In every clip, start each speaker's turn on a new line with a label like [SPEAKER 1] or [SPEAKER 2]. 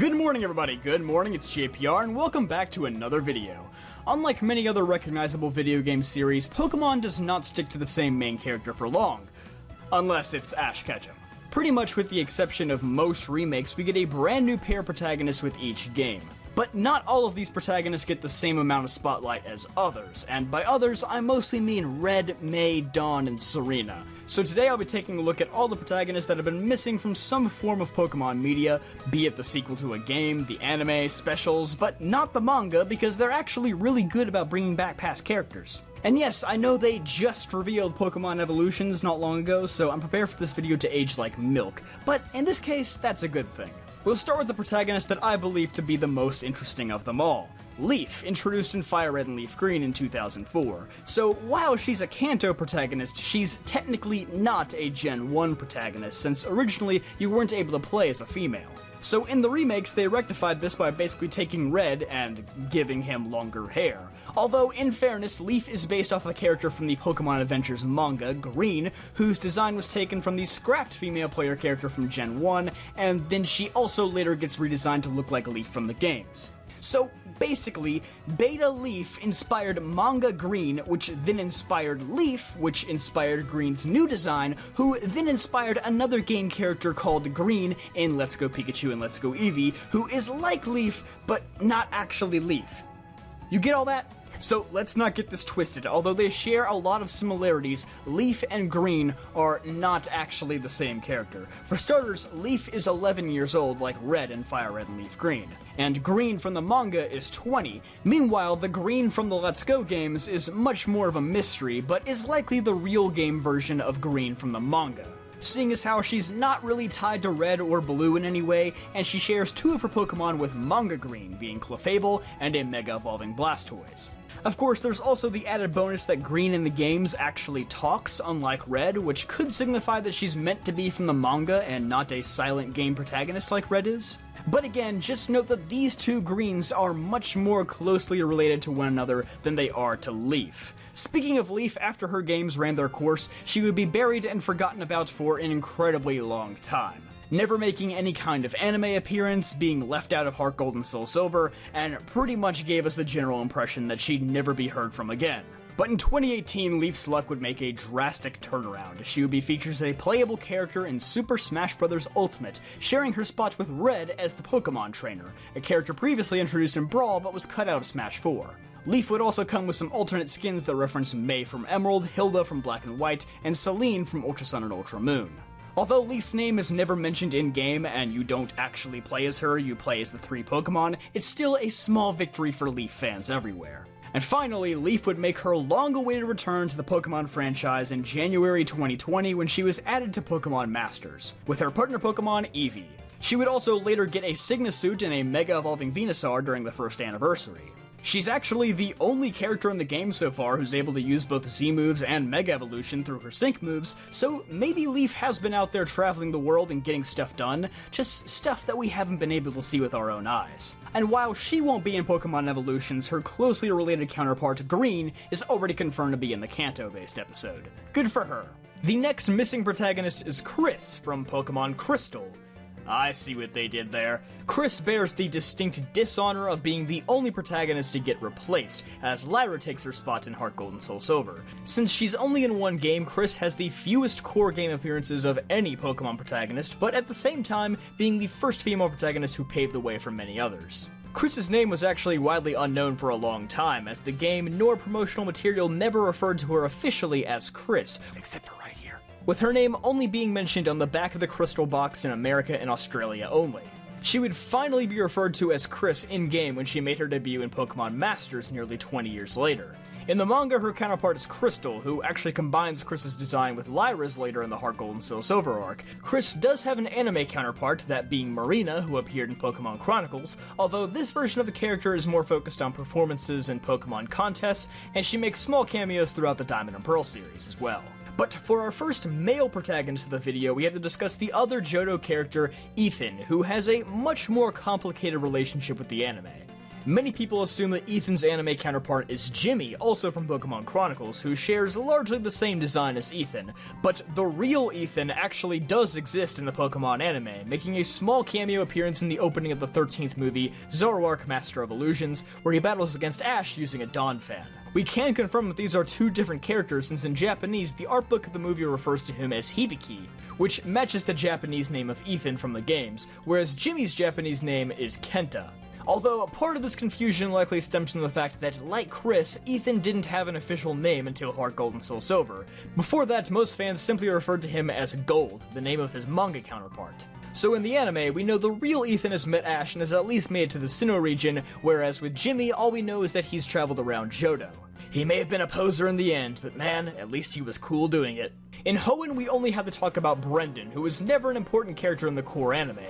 [SPEAKER 1] Good morning everybody, good morning, it's JPR and welcome back to another video. Unlike many other recognizable video game series, Pokemon does not stick to the same main character for long. Unless it's Ash Ketchum. Pretty much with the exception of most remakes, we get a brand new pair of protagonists with each game. But not all of these protagonists get the same amount of spotlight as others, and by others, I mostly mean Red, May, Dawn, and Serena. So today I'll be taking a look at all the protagonists that have been missing from some form of Pokemon media, be it the sequel to a game, the anime, specials, but not the manga because they're actually really good about bringing back past characters. And yes, I know they just revealed Pokemon Evolutions not long ago, so I'm prepared for this video to age like milk, but in this case, that's a good thing. We'll start with the protagonist that I believe to be the most interesting of them all. Leaf, introduced in Fire Red and Leaf Green in 2004. So while she's a Kanto protagonist, she's technically not a Gen 1 protagonist, since originally you weren't able to play as a female. So in the remakes, they rectified this by basically taking Red and giving him longer hair. Although, in fairness, Leaf is based off a character from the Pokemon Adventures manga, Green, whose design was taken from the scrapped female player character from Gen 1, and then she also later gets redesigned to look like Leaf from the games. So basically, Beta Leaf inspired manga Green, which then inspired Leaf, which inspired Green's new design, who then inspired another game character called Green in Let's Go Pikachu and Let's Go Eevee, who is like Leaf, but not actually Leaf. You get all that? So let's not get this twisted. Although they share a lot of similarities, Leaf and Green are not actually the same character. For starters, Leaf is 11 years old like Red in Fire Red and Leaf Green, and Green from the manga is 20. Meanwhile, the Green from the Let's Go games is much more of a mystery, but is likely the real game version of Green from the manga. Seeing as how she's not really tied to Red or Blue in any way, and she shares two of her Pokemon with manga Green, being Clefable and a Mega Evolving Blastoise. Of course, there's also the added bonus that Green in the games actually talks, unlike Red, which could signify that she's meant to be from the manga and not a silent game protagonist like Red is. But again, just note that these two Greens are much more closely related to one another than they are to Leaf. Speaking of Leaf, after her games ran their course, she would be buried and forgotten about for an incredibly long time. Never making any kind of anime appearance, being left out of Heart Gold and Soul Silver, and pretty much gave us the general impression that she'd never be heard from again. But in 2018, Leaf's luck would make a drastic turnaround. She would be featured as a playable character in Super Smash Bros. Ultimate, sharing her spot with Red as the Pokemon trainer, a character previously introduced in Brawl but was cut out of Smash 4. Leaf would also come with some alternate skins that reference May from Emerald, Hilda from Black and White, and Celine from Ultra Sun and Ultra Moon. Although Leaf's name is never mentioned in-game and you don't actually play as her, you play as the three Pokemon, it's still a small victory for Leaf fans everywhere. And finally, Leaf would make her long-awaited return to the Pokemon franchise in January 2020 when she was added to Pokemon Masters, with her partner Pokemon, Eevee. She would also later get a Cygnus suit and a Mega Evolving Venusaur during the first anniversary. She's actually the only character in the game so far who's able to use both Z moves and Mega Evolution through her Sync moves, so maybe Leaf has been out there traveling the world and getting stuff done, just stuff that we haven't been able to see with our own eyes. And while she won't be in Pokemon Evolutions, her closely related counterpart, Green, is already confirmed to be in the Kanto-based episode. Good for her. The next missing protagonist is Chris from Pokemon Crystal. I see what they did there. Chris bears the distinct dishonor of being the only protagonist to get replaced, as Lyra takes her spot in Heart Gold and Soul Silver. Since she's only in one game, Chris has the fewest core game appearances of any Pokemon protagonist, but at the same time, being the first female protagonist who paved the way for many others. Chris's name was actually widely unknown for a long time, as the game nor promotional material never referred to her officially as Chris, except for right here, with her name only being mentioned on the back of the crystal box in America and Australia only. She would finally be referred to as Chris in-game when she made her debut in Pokemon Masters nearly 20 years later. In the manga, her counterpart is Crystal, who actually combines Chris's design with Lyra's later in the Heart Gold and Soul Silver arc. Chris does have an anime counterpart, that being Marina, who appeared in Pokemon Chronicles, although this version of the character is more focused on performances and Pokemon contests, and she makes small cameos throughout the Diamond and Pearl series as well. But for our first male protagonist of the video, we have to discuss the other Johto character, Ethan, who has a much more complicated relationship with the anime. Many people assume that Ethan's anime counterpart is Jimmy, also from Pokemon Chronicles, who shares largely the same design as Ethan, but the real Ethan actually does exist in the Pokemon anime, making a small cameo appearance in the opening of the 13th movie, Zoroark Master of Illusions, where he battles against Ash using a Dawn fan. We can confirm that these are two different characters, since in Japanese, the art book of the movie refers to him as Hibiki, which matches the Japanese name of Ethan from the games, whereas Jimmy's Japanese name is Kenta. Although part of this confusion likely stems from the fact that, like Chris, Ethan didn't have an official name until Heart Gold and Soul Silver. Before that, most fans simply referred to him as Gold, the name of his manga counterpart. So in the anime, we know the real Ethan has met Ash and has at least made it to the Sinnoh region, whereas with Jimmy, all we know is that he's traveled around Johto. He may have been a poser in the end, but man, at least he was cool doing it. In Hoenn, we only have to talk about Brendan, who was never an important character in the core anime.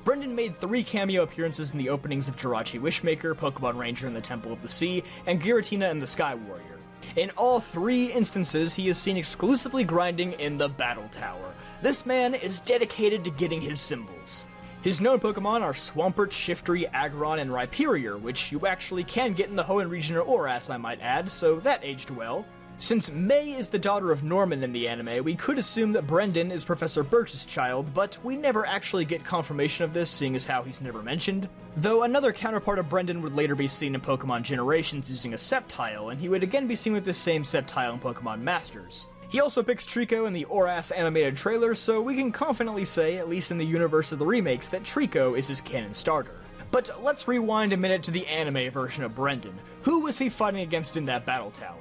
[SPEAKER 1] Brendan made 3 cameo appearances in the openings of Jirachi Wishmaker, Pokemon Ranger in the Temple of the Sea, and Giratina in the Sky Warrior. In all 3 instances, he is seen exclusively grinding in the Battle Tower. This man is dedicated to getting his symbols. His known Pokemon are Swampert, Shiftry, Aggron, and Rhyperior, which you actually can get in the Hoenn region or Oras, I might add, so that aged well. Since May is the daughter of Norman in the anime, we could assume that Brendan is Professor Birch's child, but we never actually get confirmation of this, seeing as how he's never mentioned. Though another counterpart of Brendan would later be seen in Pokemon Generations using a Sceptile, and he would again be seen with the same Sceptile in Pokemon Masters. He also picks Trico in the Oras animated trailer, so we can confidently say, at least in the universe of the remakes, that Trico is his canon starter. But let's rewind a minute to the anime version of Brendan. Who was he fighting against in that battle tower?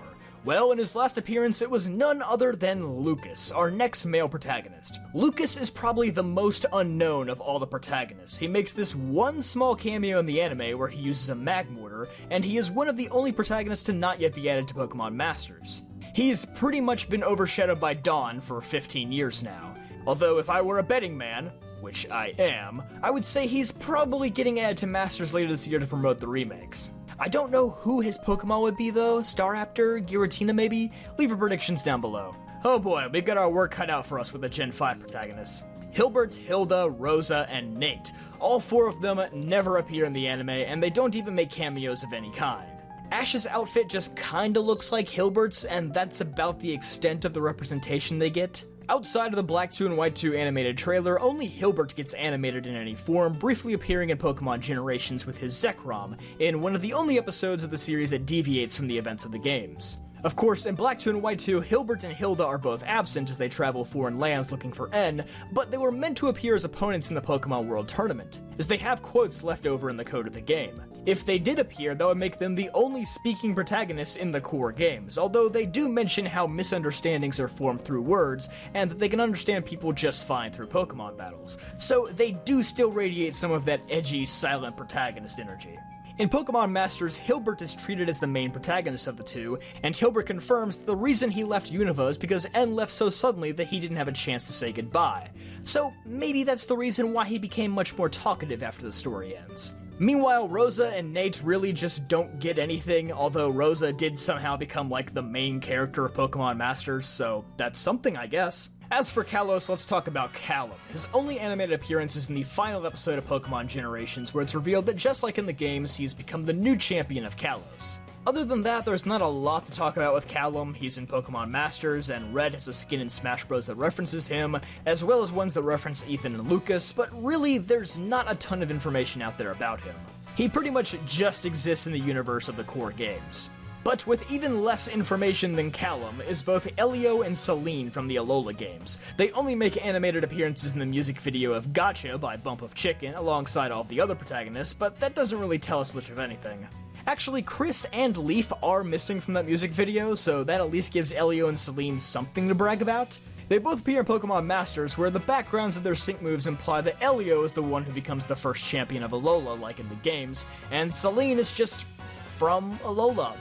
[SPEAKER 1] Well, in his last appearance, it was none other than Lucas, our next male protagonist. Lucas is probably the most unknown of all the protagonists. He makes this one small cameo in the anime where he uses a Magmortar, and he is one of the only protagonists to not yet be added to Pokemon Masters. He's pretty much been overshadowed by Dawn for 15 years now. Although if I were a betting man, which I am, I would say he's probably getting added to Masters later this year to promote the remakes. I don't know who his Pokemon would be though, Staraptor, Giratina maybe? Leave your predictions down below. Oh boy, we've got our work cut out for us with the Gen 5 protagonists. Hilbert, Hilda, Rosa, and Nate. All 4 of them never appear in the anime, and they don't even make cameos of any kind. Ash's outfit just kinda looks like Hilbert's, and that's about the extent of the representation they get. Outside of the Black 2 and White 2 animated trailer, only Hilbert gets animated in any form, briefly appearing in Pokemon Generations with his Zekrom, in one of the only episodes of the series that deviates from the events of the games. Of course, in Black 2 and White 2, Hilbert and Hilda are both absent as they travel foreign lands looking for N, but they were meant to appear as opponents in the Pokemon World Tournament, as they have quotes left over in the code of the game. If they did appear, that would make them the only speaking protagonists in the core games, although they do mention how misunderstandings are formed through words, and that they can understand people just fine through Pokemon battles, so they do still radiate some of that edgy, silent protagonist energy. In Pokemon Masters, Hilbert is treated as the main protagonist of the two, and Hilbert confirms that the reason he left Unova is because N left so suddenly that he didn't have a chance to say goodbye. So maybe that's the reason why he became much more talkative after the story ends. Meanwhile, Rosa and Nate really just don't get anything, although Rosa did somehow become like the main character of Pokemon Masters, so that's something, I guess. As for Kalos, let's talk about Callum. His only animated appearance is in the final episode of Pokemon Generations, where it's revealed that just like in the games, he's become the new champion of Kalos. Other than that, there's not a lot to talk about with Callum. He's in Pokemon Masters, and Red has a skin in Smash Bros. That references him, as well as ones that reference Ethan and Lucas, but really, there's not a ton of information out there about him. He pretty much just exists in the universe of the core games. But with even less information than Callum is both Elio and Celine from the Alola games. They only make animated appearances in the music video of Gotcha by Bump of Chicken alongside all of the other protagonists, but that doesn't really tell us much of anything. Actually, Chris and Leaf are missing from that music video, so that at least gives Elio and Celine something to brag about. They both appear in Pokemon Masters, where the backgrounds of their sync moves imply that Elio is the one who becomes the first champion of Alola, like in the games, and Celine is just from Alola.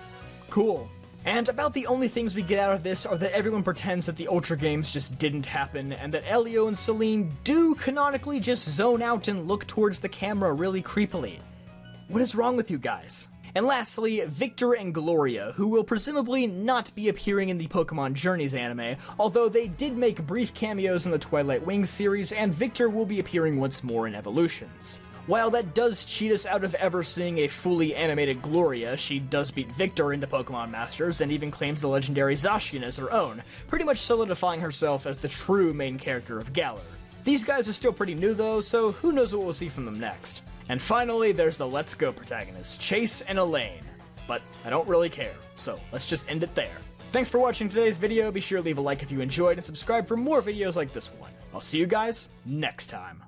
[SPEAKER 1] Cool. And about the only things we get out of this are that everyone pretends that the Ultra Games just didn't happen, and that Elio and Celine do canonically just zone out and look towards the camera really creepily. What is wrong with you guys? And lastly, Victor and Gloria, who will presumably not be appearing in the Pokemon Journeys anime, although they did make brief cameos in the Twilight Wings series, and Victor will be appearing once more in Evolutions. While that does cheat us out of ever seeing a fully animated Gloria, she does beat Victor into Pokemon Masters and even claims the legendary Zacian as her own, pretty much solidifying herself as the true main character of Galar. These guys are still pretty new though, so who knows what we'll see from them next. And finally, there's the Let's Go protagonists, Chase and Elaine. But I don't really care, so let's just end it there. Thanks for watching today's video, be sure to leave a like if you enjoyed and subscribe for more videos like this one. I'll see you guys next time.